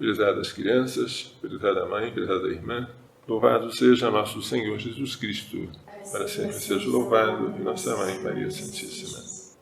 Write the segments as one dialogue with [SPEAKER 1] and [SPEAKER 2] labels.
[SPEAKER 1] prezadas crianças, prezada mãe, prezada irmã, louvado seja nosso Senhor Jesus Cristo, para sempre seja louvado, e nossa Mãe Maria Santíssima.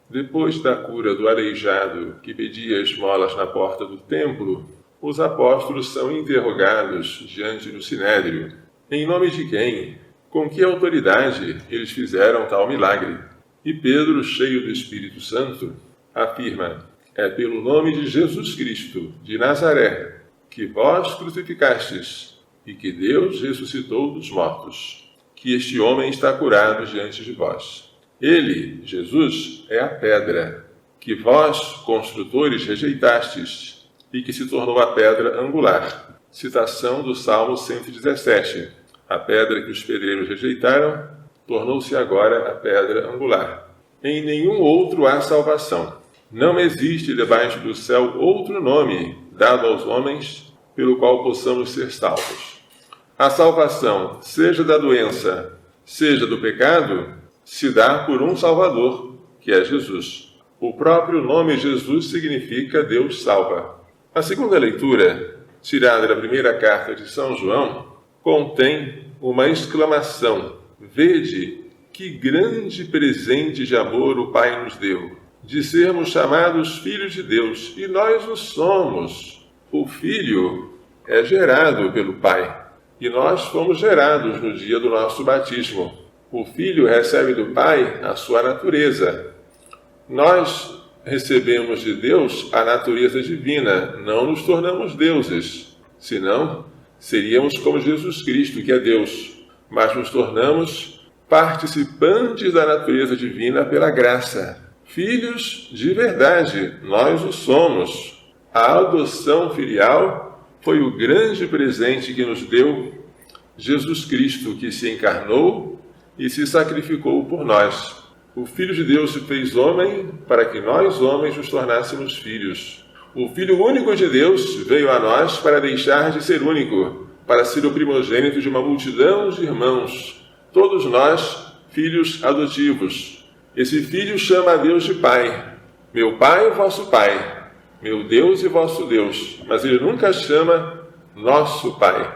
[SPEAKER 1] Depois da cura do aleijado que pedia esmolas na porta do templo, os apóstolos são interrogados diante do Sinédrio. Em nome de quem? Com que autoridade eles fizeram tal milagre? E Pedro, cheio do Espírito Santo, afirma: é pelo nome de Jesus Cristo, de Nazaré, que vós crucificastes e que Deus ressuscitou dos mortos, que este homem está curado diante de vós. Ele, Jesus, é a pedra que vós, construtores, rejeitastes e que se tornou a pedra angular. Citação do Salmo 117. A pedra que os pedreiros rejeitaram tornou-se agora a pedra angular. Em nenhum outro há salvação. Não existe debaixo do céu outro nome dado aos homens pelo qual possamos ser salvos. A salvação, seja da doença, seja do pecado, se dá por um Salvador, que é Jesus. O próprio nome Jesus significa Deus salva. A segunda leitura, tirada da primeira carta de São João, contém uma exclamação: vede que grande presente de amor o Pai nos deu, de sermos chamados filhos de Deus, e nós o somos. O Filho é gerado pelo Pai, e nós fomos gerados no dia do nosso batismo. O Filho recebe do Pai a sua natureza. Nós recebemos de Deus a natureza divina, não nos tornamos deuses, senão seríamos como Jesus Cristo, que é Deus, mas nos tornamos participantes da natureza divina pela graça. Filhos de verdade, nós o somos. A adoção filial foi o grande presente que nos deu Jesus Cristo, que se encarnou e se sacrificou por nós. O Filho de Deus se fez homem para que nós, homens, nos tornássemos filhos. O Filho único de Deus veio a nós para deixar de ser único, para ser o primogênito de uma multidão de irmãos. Todos nós, filhos adotivos. Esse Filho chama a Deus de Pai. Meu Pai e vosso Pai. Meu Deus e vosso Deus. Mas ele nunca chama nosso Pai.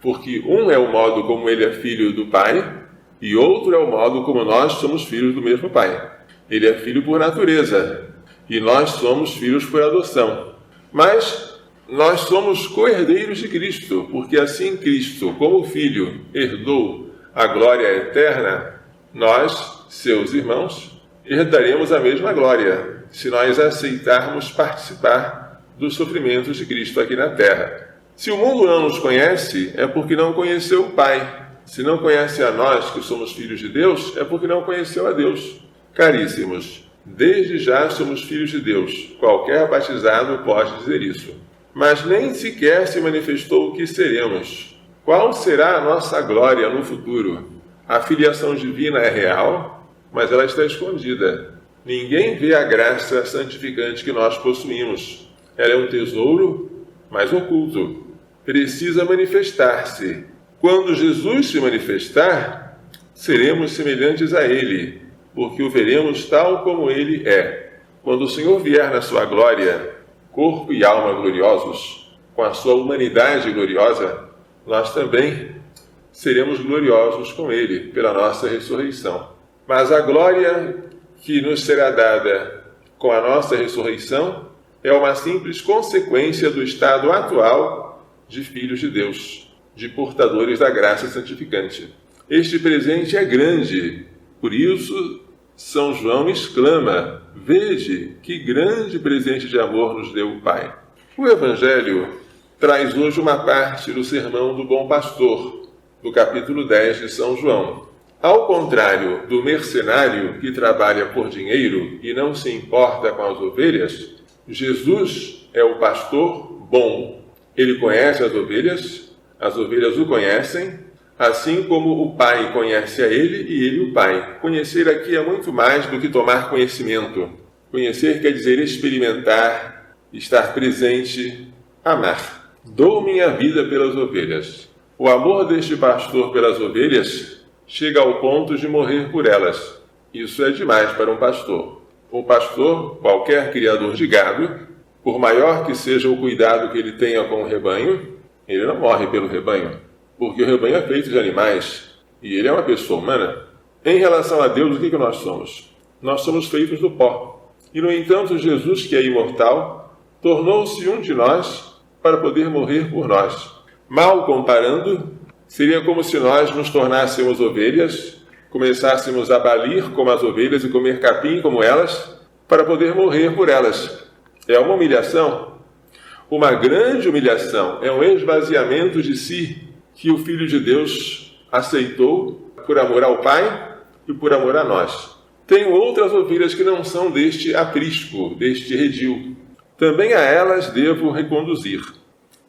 [SPEAKER 1] Porque um é o modo como ele é filho do Pai, e outro é o modo como nós somos filhos do mesmo Pai. Ele é filho por natureza, e nós somos filhos por adoção. Mas nós somos co-herdeiros de Cristo, porque assim Cristo, como Filho, herdou a glória eterna, nós, seus irmãos, herdaremos a mesma glória, se nós aceitarmos participar dos sofrimentos de Cristo aqui na terra. Se o mundo não nos conhece, é porque não conheceu o Pai. Se não conhece a nós, que somos filhos de Deus, é porque não conheceu a Deus. Caríssimos, desde já somos filhos de Deus. Qualquer batizado pode dizer isso. Mas nem sequer se manifestou o que seremos. Qual será a nossa glória no futuro? A filiação divina é real, mas ela está escondida. Ninguém vê a graça santificante que nós possuímos. Ela é um tesouro, mas oculto. Precisa manifestar-se. Quando Jesus se manifestar, seremos semelhantes a Ele, porque o veremos tal como Ele é. Quando o Senhor vier na sua glória, corpo e alma gloriosos, com a sua humanidade gloriosa, nós também seremos gloriosos com Ele, pela nossa ressurreição. Mas a glória que nos será dada com a nossa ressurreição é uma simples consequência do estado atual de filhos de Deus, de portadores da graça santificante. Este presente é grande, por isso São João exclama: vede que grande presente de amor nos deu o Pai. O Evangelho traz hoje uma parte do Sermão do Bom Pastor, do capítulo 10 de São João. Ao contrário do mercenário que trabalha por dinheiro e não se importa com as ovelhas, Jesus é o pastor bom. Ele conhece as ovelhas o conhecem, assim como o Pai conhece a ele e ele o Pai. Conhecer aqui é muito mais do que tomar conhecimento. Conhecer quer dizer experimentar, estar presente, amar. Dou minha vida pelas ovelhas. O amor deste pastor pelas ovelhas chega ao ponto de morrer por elas. Isso é demais para um pastor. Um pastor, qualquer criador de gado, Por maior que seja o cuidado que ele tenha com o rebanho, ele não morre pelo rebanho, porque o rebanho é feito de animais e ele é uma pessoa humana. Em relação a Deus, o que nós somos? Nós somos feitos do pó. E, no entanto, Jesus, que é imortal, tornou-se um de nós para poder morrer por nós. Mal comparando, seria como se nós nos tornássemos ovelhas, começássemos a balir como as ovelhas e comer capim como elas, para poder morrer por elas. É uma humilhação, uma grande humilhação, é um esvaziamento de si que o Filho de Deus aceitou por amor ao Pai e por amor a nós. Tenho outras ovelhas que não são deste aprisco, deste redil. Também a elas devo reconduzir.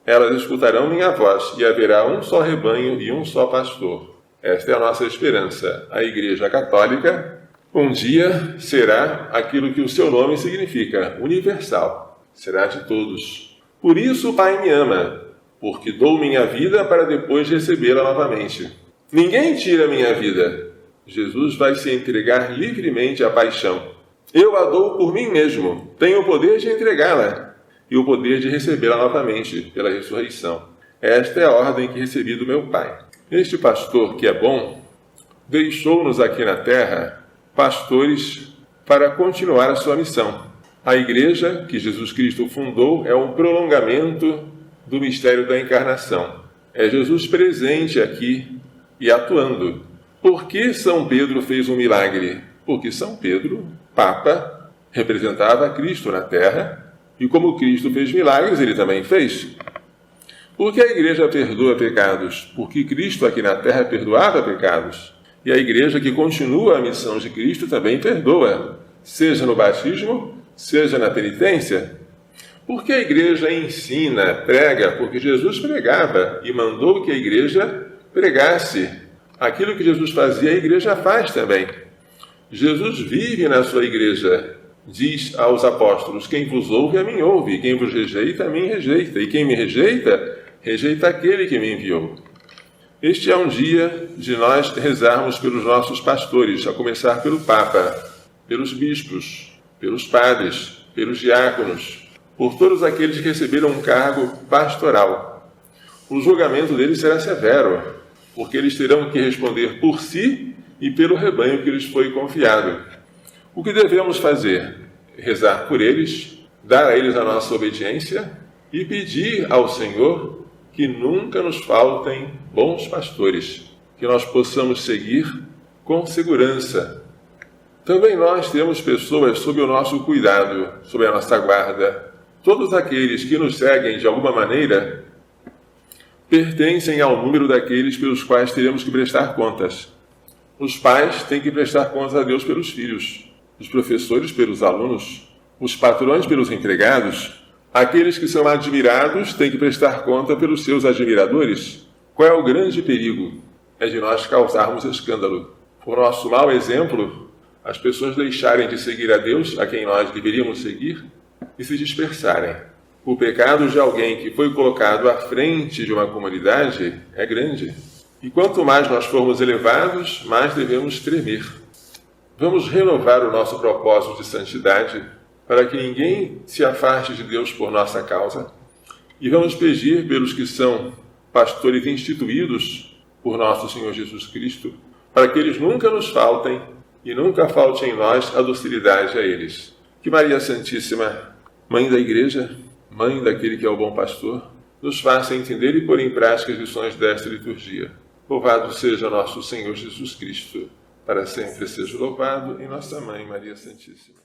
[SPEAKER 1] Elas escutarão minha voz, e haverá um só rebanho e um só pastor. Esta é a nossa esperança. A Igreja Católica, um dia, será aquilo que o seu nome significa, universal. Será de todos. Por isso o Pai me ama, porque dou minha vida para depois recebê-la novamente. Ninguém tira minha vida. Jesus vai se entregar livremente à paixão. Eu a dou por mim mesmo. Tenho o poder de entregá-la e o poder de recebê-la novamente pela ressurreição. Esta é a ordem que recebi do meu Pai. Este pastor, que é bom, deixou-nos aqui na terra pastores para continuar a sua missão. A igreja que Jesus Cristo fundou é um prolongamento do mistério da encarnação. É Jesus presente aqui e atuando. Por que São Pedro fez um milagre? Porque São Pedro, Papa, representava Cristo na terra, e como Cristo fez milagres, ele também fez. Por que a igreja perdoa pecados? Porque Cristo aqui na terra perdoava pecados. E a igreja que continua a missão de Cristo também perdoa, seja no batismo, seja na penitência. Por que a igreja ensina, prega? Porque Jesus pregava e mandou que a igreja pregasse. Aquilo que Jesus fazia, a igreja faz também. Jesus vive na sua igreja. Diz aos apóstolos: quem vos ouve, a mim ouve. Quem vos rejeita, a mim rejeita. E quem me rejeita, rejeita aquele que me enviou. Este é um dia de nós rezarmos pelos nossos pastores, a começar pelo Papa, pelos bispos, pelos padres, pelos diáconos, por todos aqueles que receberam um cargo pastoral. O julgamento deles será severo, porque eles terão que responder por si e pelo rebanho que lhes foi confiado. O que devemos fazer? Rezar por eles, dar a eles a nossa obediência e pedir ao Senhor que nunca nos faltem bons pastores, que nós possamos seguir com segurança. Também nós temos pessoas sob o nosso cuidado, sob a nossa guarda. Todos aqueles que nos seguem de alguma maneira pertencem ao número daqueles pelos quais teremos que prestar contas. Os pais têm que prestar contas a Deus pelos filhos, os professores pelos alunos, os patrões pelos empregados. Aqueles que são admirados têm que prestar conta pelos seus admiradores. Qual é o grande perigo? É de nós causarmos escândalo. Por nosso mau exemplo, as pessoas deixarem de seguir a Deus, a quem nós deveríamos seguir, e se dispersarem. O pecado de alguém que foi colocado à frente de uma comunidade é grande. E quanto mais nós formos elevados, mais devemos tremer. Vamos renovar o nosso propósito de santidade, para que ninguém se afaste de Deus por nossa causa. E vamos pedir pelos que são pastores instituídos por nosso Senhor Jesus Cristo, para que eles nunca nos faltem e nunca falte em nós a docilidade a eles. Que Maria Santíssima, Mãe da Igreja, Mãe daquele que é o bom pastor, nos faça entender e pôr em prática as lições desta liturgia. Louvado seja nosso Senhor Jesus Cristo, para sempre seja louvado, e nossa Mãe Maria Santíssima.